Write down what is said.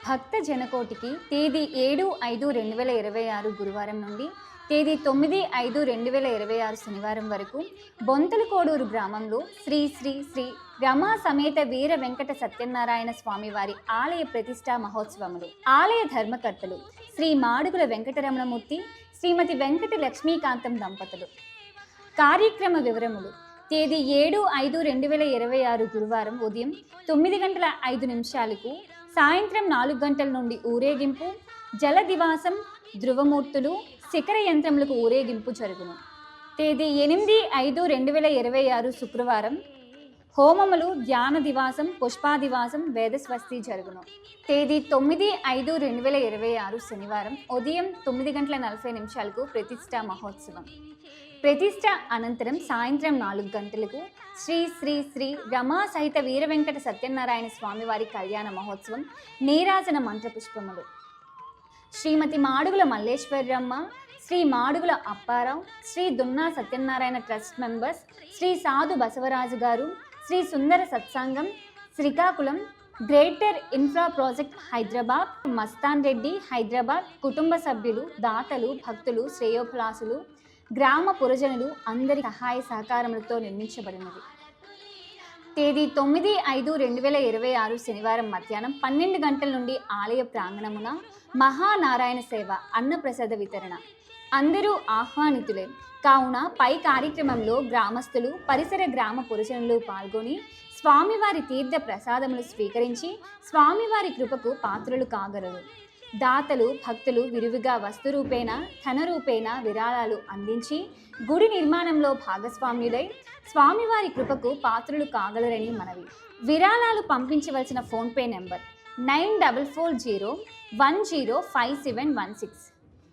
భక్త జనకోటికి తేదీ 7/5/2026 గురువారం నుండి తేదీ 9/5/2026 శనివారం వరకు బొంతలకోడూరు గ్రామంలో శ్రీ శ్రీ శ్రీ రమా సమేత వీర వెంకట సత్యనారాయణ స్వామి వారి ఆలయ ప్రతిష్టా మహోత్సవములు. ఆలయ ధర్మకర్తలు శ్రీ మాడుగుల వెంకటరమణమూర్తి, శ్రీమతి వెంకట లక్ష్మీకాంతం దంపతులు. కార్యక్రమ వివరములు: తేదీ 7/5/2026 గురువారం ఉదయం 9:05 సాయంత్రం 4 గంటల నుండి ఊరేగింపు, జల దివాసం, ధ్రువమూర్తులు, శిఖర యంత్రములకు ఊరేగింపు జరుగును. తేదీ 8/5/2026 శుక్రవారం హోమములు, ధ్యాన దివాసం, పుష్పాదివాసం, వేదస్వస్తి జరుగును. తేదీ 9/5/2026 శనివారం ఉదయం 9:40 ప్రతిష్టా మహోత్సవం. ప్రతిష్ట అనంతరం సాయంత్రం 4 గంటలకు శ్రీ శ్రీ శ్రీ రమా సహిత వీర వెంకట సత్యనారాయణ స్వామివారి కళ్యాణ మహోత్సవం, నీరాజన మంత్రపుష్పములు. శ్రీమతి మాడుగుల మల్లేశ్వరమ్మ, శ్రీ మాడుగుల అప్పారావు, శ్రీ దున్నా సత్యనారాయణ ట్రస్ట్ మెంబర్స్, శ్రీ సాధు బసవరాజు గారు, శ్రీ సుందర సత్సంగం Srikakulam, greater infra project Hyderabad, Mastan Reddy Hyderabad, కుటుంబ సభ్యులు, దాతలు, భక్తులు, శ్రేయోభిలాసులు, గ్రామ పురజనులు అందరి సహాయ సహకారములతో నిర్మించబడినది. తేదీ 9/5/2026 శనివారం మధ్యాహ్నం 12 గంటల నుండి ఆలయ ప్రాంగణమున మహానారాయణ సేవ, అన్నప్రసాద వితరణ. అందరూ ఆహ్వానితులే కావున పై కార్యక్రమంలో గ్రామస్తులు, పరిసర గ్రామ పురుషులు పాల్గొని స్వామివారి తీర్థ ప్రసాదములు స్వీకరించి స్వామివారి కృపకు పాత్రులు కాగలరు. దాతలు, భక్తులు విరివిగా వస్తురూపేణ, ధనరూపేణ విరాళాలు అందించి గుడి నిర్మాణంలో భాగస్వామ్యులై స్వామివారి కృపకు పాత్రులు కాగలరని మనవి. విరాళాలు పంపించవలసిన ఫోన్పే నెంబర్ 9440105716.